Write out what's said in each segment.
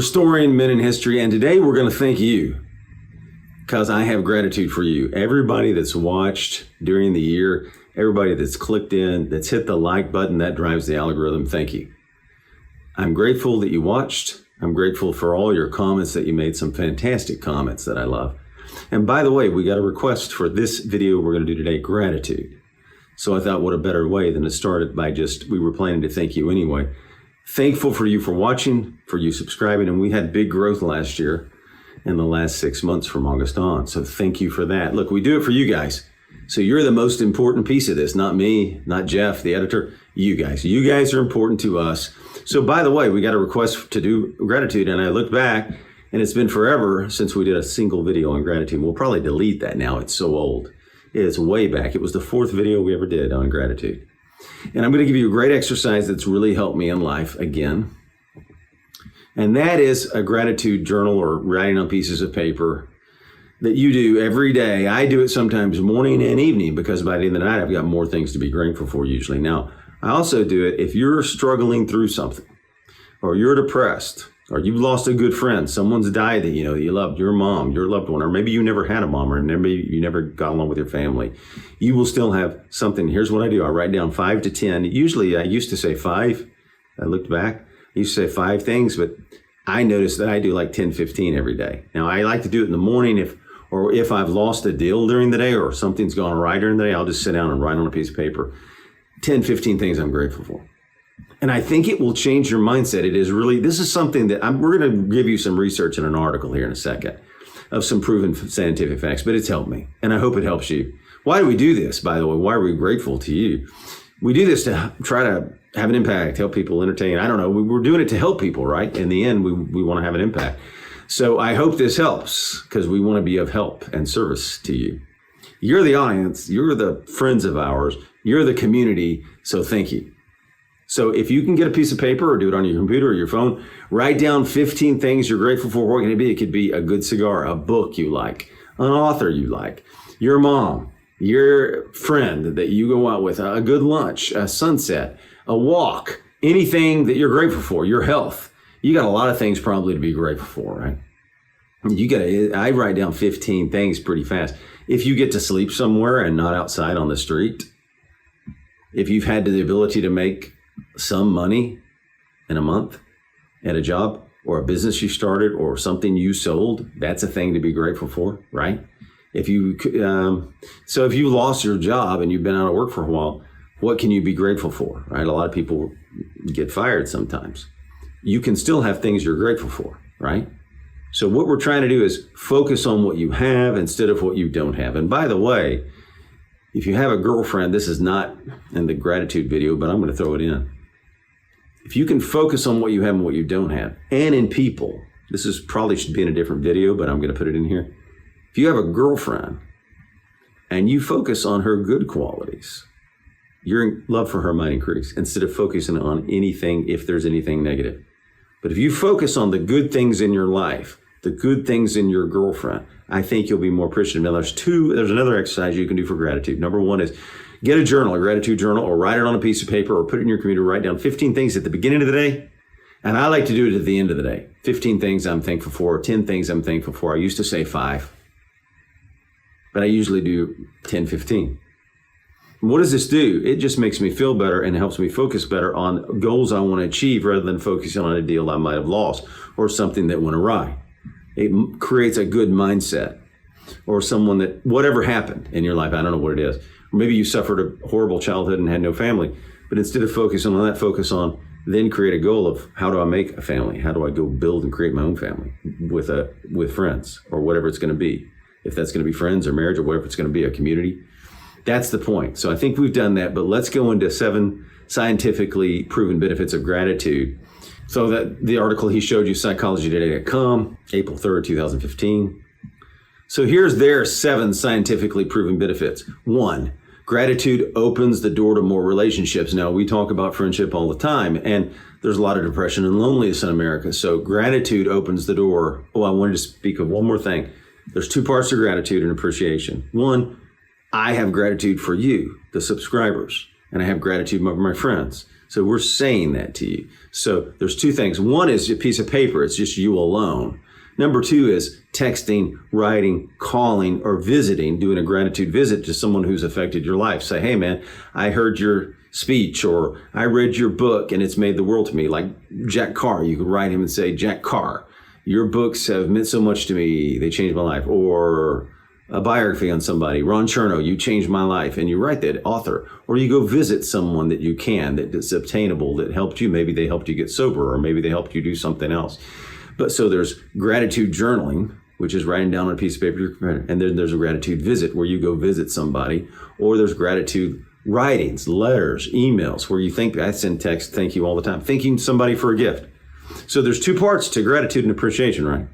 Restoring Men in History. And today we're going to thank you because I have gratitude for you. Everybody that's watched during the year, everybody that's clicked in, that's hit the like button, that drives the algorithm. Thank you. I'm grateful that you watched. I'm grateful for all your comments that you made, some fantastic comments that I love. And by the way, we got a request for this video we're going to do today, gratitude. So I thought, what a better way than to start it by we were planning to thank you anyway. Thankful for you for watching, for you subscribing, and we had big growth last year in the last 6 months from August on. So thank you for that. Look, we do it for you guys. So you're the most important piece of this, not me, not Jeff, the editor, you guys. You guys are important to us. So by the way, we got a request to do gratitude, and I looked back, and it's been forever since we did a single video on gratitude. We'll probably delete that now. It's so old. It's way back. It was the 4th video we ever did on gratitude. And I'm going to give you a great exercise that's really helped me in life again. And that is a gratitude journal or writing on pieces of paper that you do every day. I do it sometimes morning and evening because by the end of the night, I've got more things to be grateful for usually. Now, I also do it if you're struggling through something, or you're depressed, or you've lost a good friend, someone's died that you know that you loved, your mom, your loved one, or maybe you never had a mom, or maybe you never got along with your family. You will still have something. Here's what I do. I write down 5 to 10. Usually I used to say 5. I looked back. I used to say 5 things, but I noticed that I do like 10, 15 every day. Now I like to do it in the morning if I've lost a deal during the day or something's gone awry during the day, I'll just sit down and write on a piece of paper 10, 15 things I'm grateful for. And I think it will change your mindset. This is something that we're going to give you some research in an article here in a second of some proven scientific facts, but it's helped me. And I hope it helps you. Why do we do this, by the way? Why are we grateful to you? We do this to try to have an impact, help people, entertain. I don't know. We're doing it to help people, right? In the end, we want to have an impact. So I hope this helps because we want to be of help and service to you. You're the audience. You're the friends of ours. You're the community. So thank you. So if you can get a piece of paper or do it on your computer or your phone, write down 15 things you're grateful for. What can it be? It could be a good cigar, a book you like, an author you like, your mom, your friend that you go out with, a good lunch, a sunset, a walk, anything that you're grateful for, your health. You got a lot of things probably to be grateful for, right? I write down 15 things pretty fast. If you get to sleep somewhere and not outside on the street, if you've had the ability to make some money in a month at a job or a business you started or something you sold, that's a thing to be grateful for, right? If you lost your job and you've been out of work for a while, what can you be grateful for, right? A lot of people get fired sometimes. You can still have things you're grateful for, right? So what we're trying to do is focus on what you have instead of what you don't have. And by the way, if you have a girlfriend, this is not in the gratitude video, but I'm going to throw it in. If you can focus on what you have and what you don't have, and in people, probably should be in a different video, but I'm going to put it in here. If you have a girlfriend and you focus on her good qualities, your love for her might increase instead of focusing on anything if there's anything negative. But if you focus on the good things in your life, the good things in your girlfriend, I think you'll be more appreciative. Now, there's another exercise you can do for gratitude. Number 1 is get a journal, a gratitude journal, or write it on a piece of paper or put it in your computer. Write down 15 things at the beginning of the day. And I like to do it at the end of the day. 15 things I'm thankful for, 10 things I'm thankful for. I used to say 5, but I usually do 10, 15. What does this do? It just makes me feel better and helps me focus better on goals I want to achieve rather than focusing on a deal I might have lost or something that went awry. It creates a good mindset or someone that whatever happened in your life, I don't know what it is. Or maybe you suffered a horrible childhood and had no family, but instead of focusing on that, focus on then create a goal of how do I make a family? How do I go build and create my own family with friends or whatever it's going to be? If that's going to be friends or marriage or whatever it's going to be, a community. That's the point. So I think we've done that, but let's go into 7 scientifically proven benefits of gratitude. So that the article he showed you, psychologytoday.com, April 3rd, 2015. So here's their 7 scientifically proven benefits. 1, gratitude opens the door to more relationships. Now, we talk about friendship all the time, and there's a lot of depression and loneliness in America. So gratitude opens the door. Oh, I wanted to speak of one more thing. There's 2 parts to gratitude and appreciation. 1, I have gratitude for you, the subscribers, and I have gratitude for my friends. So we're saying that to you. So there's two things. One is a piece of paper. It's just you alone. Number two is texting, writing, calling, or visiting, doing a gratitude visit to someone who's affected your life. Say, hey man, I heard your speech, or I read your book and it's made the world to me. Like Jack Carr, you could write him and say, Jack Carr, your books have meant so much to me. They changed my life. Or a biography on somebody, Ron Chernow, you changed my life, and you write that author. Or you go visit someone that you can, that is obtainable, that helped you. Maybe they helped you get sober, or maybe they helped you do something else. But so there's gratitude journaling, which is writing down on a piece of paper, and then there's a gratitude visit where you go visit somebody, or there's gratitude writings, letters, emails, where you think, I send text, thank you all the time, thanking somebody for a gift. So there's two parts to gratitude and appreciation, right?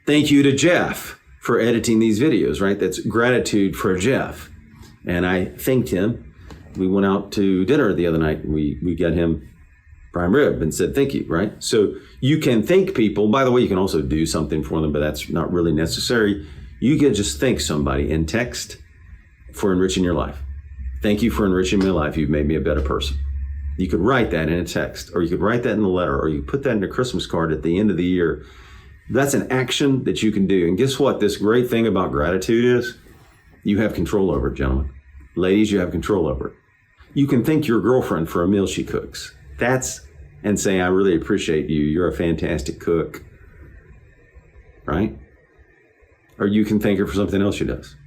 Thank you to Jeff for editing these videos, right? That's gratitude for Jeff. And I thanked him. We went out to dinner the other night. We got him prime rib and said, thank you, right? So you can thank people. By the way, you can also do something for them, but that's not really necessary. You can just thank somebody in text for enriching your life. Thank you for enriching my life. You've made me a better person. You could write that in a text, or you could write that in a letter, or you put that in a Christmas card at the end of the year. That's an action that you can do. And guess what? This great thing about gratitude is you have control over it, gentlemen. Ladies, you have control over it. You can thank your girlfriend for a meal she cooks. And say, I really appreciate you. You're a fantastic cook. Right? Or you can thank her for something else she does.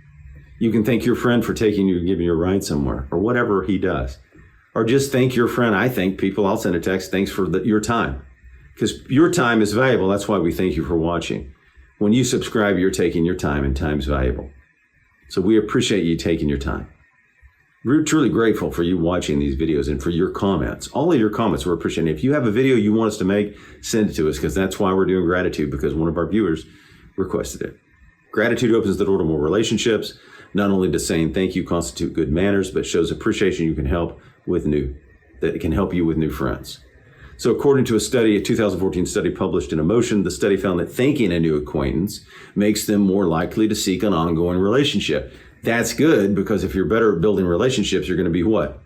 You can thank your friend for taking you and giving you a ride somewhere, or whatever he does. Or just thank your friend. I thank people. I'll send a text, thanks for your time. Because your time is valuable. That's why we thank you for watching. When you subscribe, you're taking your time, and time's valuable. So we appreciate you taking your time. We're truly grateful for you watching these videos and for your comments. All of your comments we're appreciating. If you have a video you want us to make, send it to us, because that's why we're doing gratitude, because one of our viewers requested it. Gratitude opens the door to more relationships. Not only does saying thank you constitute good manners, but shows appreciation that can help you with new friends. So according to a 2014 study published in Emotion, the study found that thanking a new acquaintance makes them more likely to seek an ongoing relationship. That's good, because if you're better at building relationships, you're going to be what?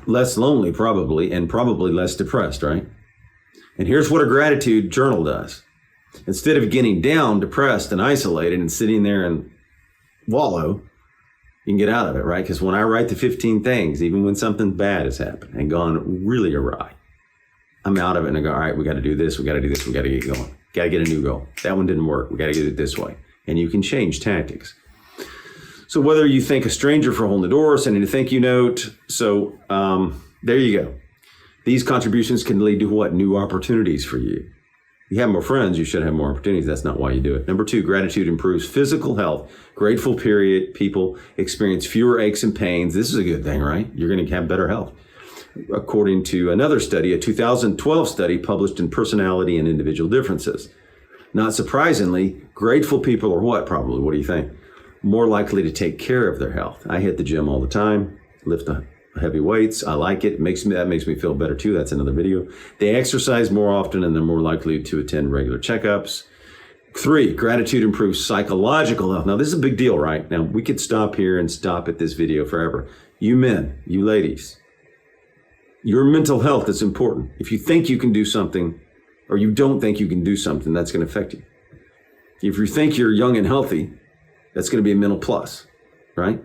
Less lonely, probably, and probably less depressed, right? And here's what a gratitude journal does. Instead of getting down, depressed, and isolated and sitting there and wallow, you can get out of it, right? Because when I write the 15 things, even when something bad has happened and gone really awry, I'm out of it and I go, all right, we got to do this, we got to do this, we got to get going. Got to get a new goal. That one didn't work. We got to get it this way. And you can change tactics. So whether you thank a stranger for holding the door, sending a thank you note, so there you go. These contributions can lead to what? New opportunities for you. You have more friends, you should have more opportunities. That's not why you do it. Number two, gratitude improves physical health. Grateful people experience fewer aches and pains. This is a good thing, right? You're going to have better health. According to another study, a 2012 study published in Personality and Individual Differences. Not surprisingly, grateful people are what probably? What do you think? More likely to take care of their health. I hit the gym all the time, lift the heavy weights. I like it. That makes me feel better too. That's another video. They exercise more often, and they're more likely to attend regular checkups. 3, gratitude improves psychological health. Now, this is a big deal, right? Now, we could stop here and stop at this video forever. You men, you ladies, your mental health is important. If you think you can do something, or you don't think you can do something, that's going to affect you. If you think you're young and healthy, that's going to be a mental plus, right?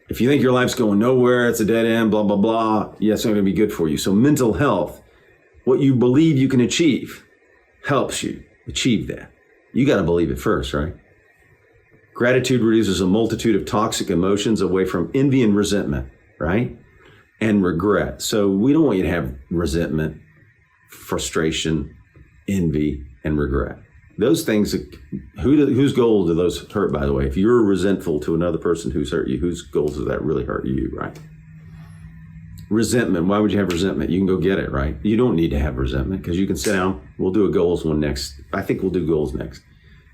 If you think your life's going nowhere, it's a dead end, blah, blah, blah, yeah, it's not going to be good for you. So mental health, what you believe you can achieve, helps you achieve that. You got to believe it first, right? Gratitude reduces a multitude of toxic emotions away from envy and resentment, right? And regret. So we don't want you to have resentment, frustration, envy, and regret. Those things, whose goal do those hurt, by the way? If you're resentful to another person who's hurt you, whose goals does that really hurt you, right? Resentment, why would you have resentment? You can go get it, right? You don't need to have resentment, because you can sit down. We'll do a goals one next. I think we'll do goals next.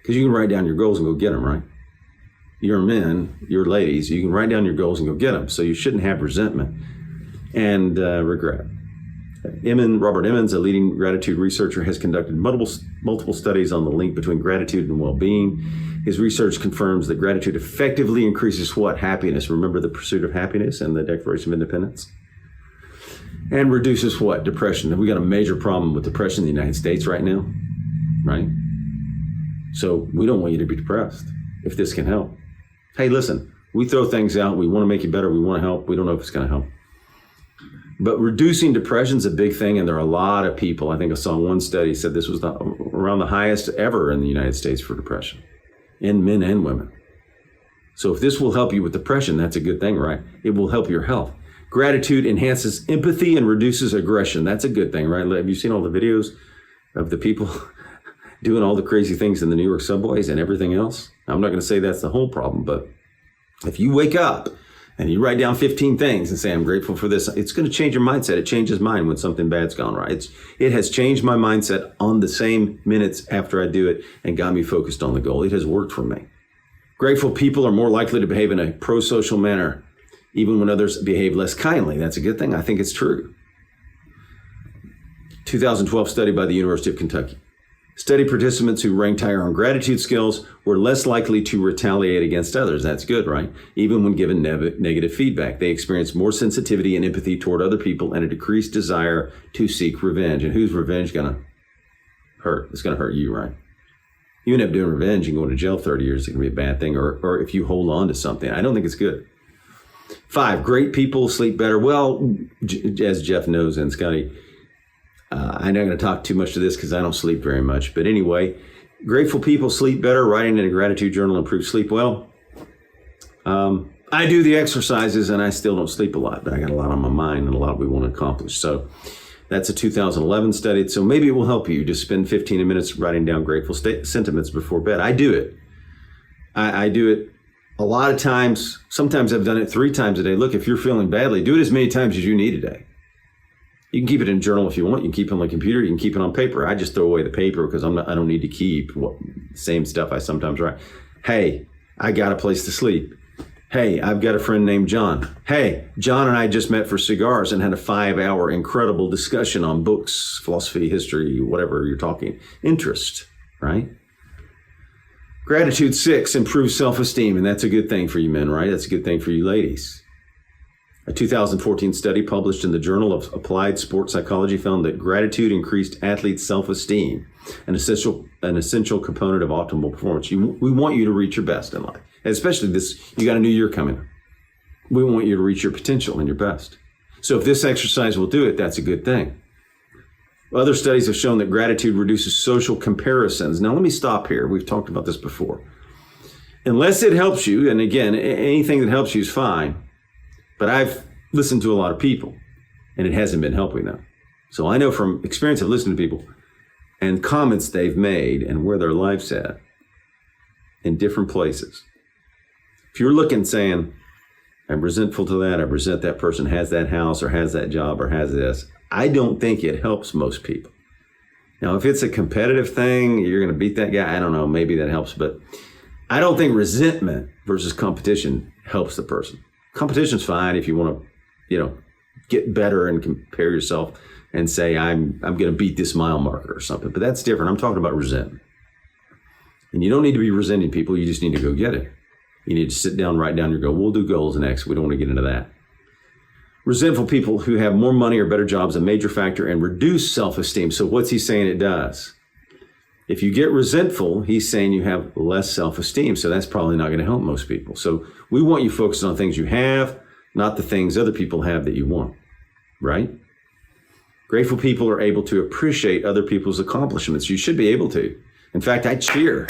Because you can write down your goals and go get them, right? You're men, you're ladies, you can write down your goals and go get them. So you shouldn't have resentment and regret. Robert Emmons, a leading gratitude researcher, has conducted multiple studies on the link between gratitude and well-being. His research confirms that gratitude effectively increases what? Happiness. Remember the pursuit of happiness and the Declaration of Independence? And reduces what? Depression. We got a major problem with depression in the United States right now, right? So we don't want you to be depressed if this can help. Hey, listen, we throw things out. We want to make you better. We want to help. We don't know if it's going to help. But reducing depression is a big thing, and there are a lot of people. I think I saw one study said this was around the highest ever in the United States for depression, in men and women. So if this will help you with depression, that's a good thing, right? It will help your health. Gratitude enhances empathy and reduces aggression. That's a good thing, right? Have you seen all the videos of the people doing all the crazy things in the New York subways and everything else? I'm not going to say that's the whole problem, but if you wake up and you write down 15 things and say, I'm grateful for this, it's going to change your mindset. It changes mine when something bad's gone right. It has changed my mindset on the same minutes after I do it and got me focused on the goal. It has worked for me. Grateful people are more likely to behave in a pro-social manner, even when others behave less kindly. That's a good thing. I think it's true. 2012 study by the University of Kentucky. Study participants who ranked higher on gratitude skills were less likely to retaliate against others. That's good, right? Even when given negative feedback. They experienced more sensitivity and empathy toward other people and a decreased desire to seek revenge. And who's revenge going to hurt? It's going to hurt you, right? You end up doing revenge and going to jail 30 years. It can be a bad thing. Or if you hold on to something. I don't think it's good. 5, great people sleep better. Well, as Jeff knows and Scotty, I'm not going to talk too much to this because I don't sleep very much. But anyway, grateful people sleep better. Writing in a gratitude journal improves sleep. Well, I do the exercises and I still don't sleep a lot, but I got a lot on my mind and a lot we want to accomplish. So that's a 2011 study. So maybe it will help you to spend 15 minutes writing down grateful sentiments before bed. I do it. I do it a lot of times. Sometimes I've done it 3 times a day. Look, if you're feeling badly, do it as many times as you need a day. You can keep it in a journal if you want. You can keep it on the computer. You can keep it on paper. I just throw away the paper because I don't need to keep same stuff I sometimes write. Hey, I got a place to sleep. Hey, I've got a friend named John. Hey, John and I just met for cigars and had a 5-hour incredible discussion on books, philosophy, history, whatever you're talking. Interest, right? Gratitude 6 improves self-esteem, and that's a good thing for you men, right? That's a good thing for you ladies. A 2014 study published in the Journal of Applied Sports Psychology found that gratitude increased athletes' self-esteem, an essential component of optimal performance. We want you to reach your best in life, and especially this. You got a new year coming. We want you to reach your potential and your best. So if this exercise will do it, that's a good thing. Other studies have shown that gratitude reduces social comparisons. Now let me stop here. We've talked about this before. Unless it helps you, and again, anything that helps you is fine. But I've listened to a lot of people, and it hasn't been helping them. So I know from experience of listening to people and comments they've made and where their life's at in different places. If you're looking saying, I'm resentful to that, I resent that person has that house or has that job or has this, I don't think it helps most people. Now, if it's a competitive thing, you're going to beat that guy, I don't know, maybe that helps. But I don't think resentment versus competition helps the person. Competition's fine if you want to, get better and compare yourself and say, I'm going to beat this mile marker or something. But that's different. I'm talking about resentment. And you don't need to be resenting people. You just need to go get it. You need to sit down, write down your goal. We'll do goals next. We don't want to get into that. Resentful people who have more money or better jobs, a major factor in reduced self-esteem. So what's he saying it does? If you get resentful, he's saying you have less self-esteem. So that's probably not going to help most people. So we want you focused on things you have, not the things other people have that you want, right? Grateful people are able to appreciate other people's accomplishments. You should be able to. In fact, I cheer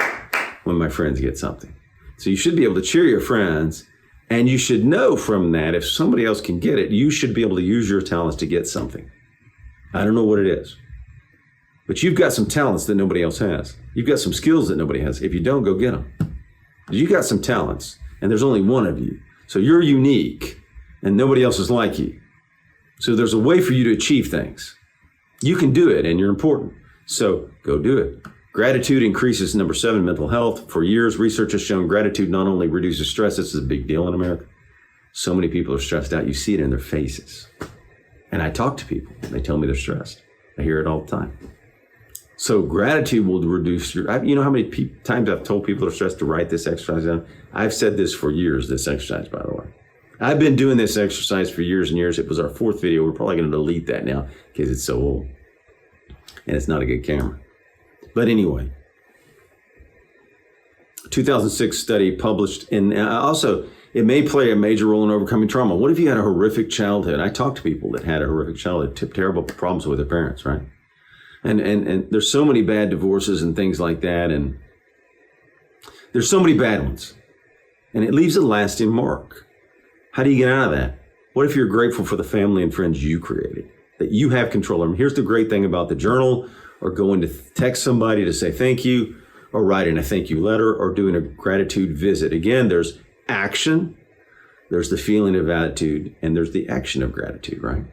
when my friends get something. So you should be able to cheer your friends, and you should know from that if somebody else can get it, you should be able to use your talents to get something. I don't know what it is. But you've got some talents that nobody else has. You've got some skills that nobody has. If you don't, go get them. You got some talents, and there's only one of you. So you're unique, and nobody else is like you. So there's a way for you to achieve things. You can do it, and you're important. So go do it. Gratitude increases, number 7, mental health. For years, research has shown gratitude not only reduces stress, this is a big deal in America. So many people are stressed out. You see it in their faces. And I talk to people, and they tell me they're stressed. I hear it all the time. So gratitude will reduce you know how many times I've told people that are stressed to write this exercise down? I've said this for years, this exercise, by the way. I've been doing this exercise for years and years. It was our 4th video. We're probably going to delete that now because it's so old. And it's not a good camera. But anyway, 2006 study published in, also, it may play a major role in overcoming trauma. What if you had a horrific childhood? I talk to people that had a horrific childhood, terrible problems with their parents, right? And there's so many bad divorces and things like that. And there's so many bad ones. And it leaves a lasting mark. How do you get out of that? What if you're grateful for the family and friends you created, that you have control of them? Here's the great thing about the journal, or going to text somebody to say thank you, or writing a thank you letter, or doing a gratitude visit. Again, there's action, there's the feeling of attitude, and there's the action of gratitude, right?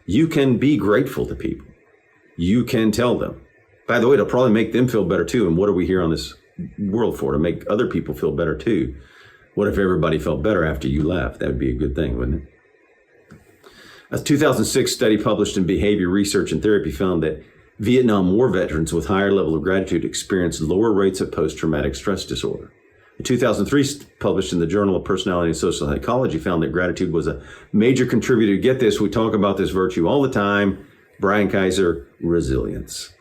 You can be grateful to people. You can tell them. By the way, it'll probably make them feel better too. And what are we here on this world for? To make other people feel better too. What if everybody felt better after you left? That would be a good thing, wouldn't it? A 2006 study published in Behavior Research and Therapy found that Vietnam War veterans with higher level of gratitude experienced lower rates of post-traumatic stress disorder. A 2003 published in the Journal of Personality and Social Psychology found that gratitude was a major contributor. Get this, we talk about this virtue all the time. Brian Kaiser, resilience.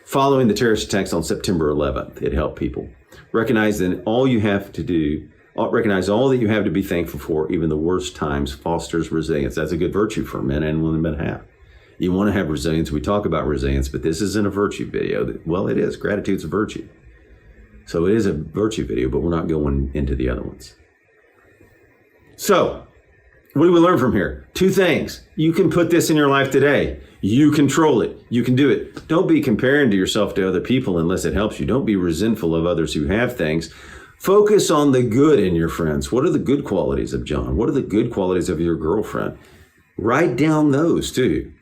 Following the terrorist attacks on September 11th, it helped people recognize that all you have to do, recognize all that you have to be thankful for, even the worst times, fosters resilience. That's a good virtue for men and women to have. You want to have resilience. We talk about resilience, but this isn't a virtue video. Well, it is. Gratitude's a virtue. So it is a virtue video, but we're not going into the other ones. So what do we learn from here? 2 things. You can put this in your life today. You control it. You can do it. Don't be comparing to yourself to other people unless it helps you. Don't be resentful of others who have things. Focus on the good in your friends. What are the good qualities of John? What are the good qualities of your girlfriend? Write down those too.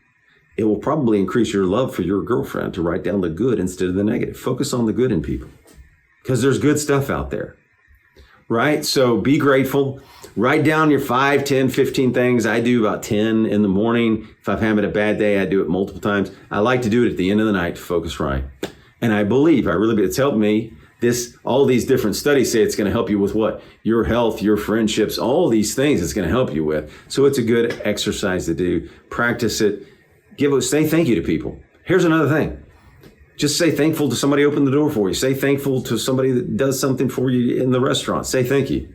It will probably increase your love for your girlfriend to write down the good instead of the negative. Focus on the good in people because there's good stuff out there, right? So be grateful. Write down your 5, 10, 15 things. I do about 10 in the morning. If I'm having a bad day, I do it multiple times. I like to do it at the end of the night to focus right. And I believe, it's helped me. All these different studies say it's going to help you with what? Your health, your friendships, all these things it's going to help you with. So it's a good exercise to do. Practice it. Say thank you to people. Here's another thing. Just say thankful to somebody who opened the door for you. Say thankful to somebody that does something for you in the restaurant. Say thank you.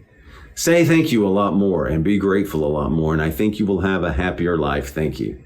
Say thank you a lot more and be grateful a lot more. And I think you will have a happier life. Thank you.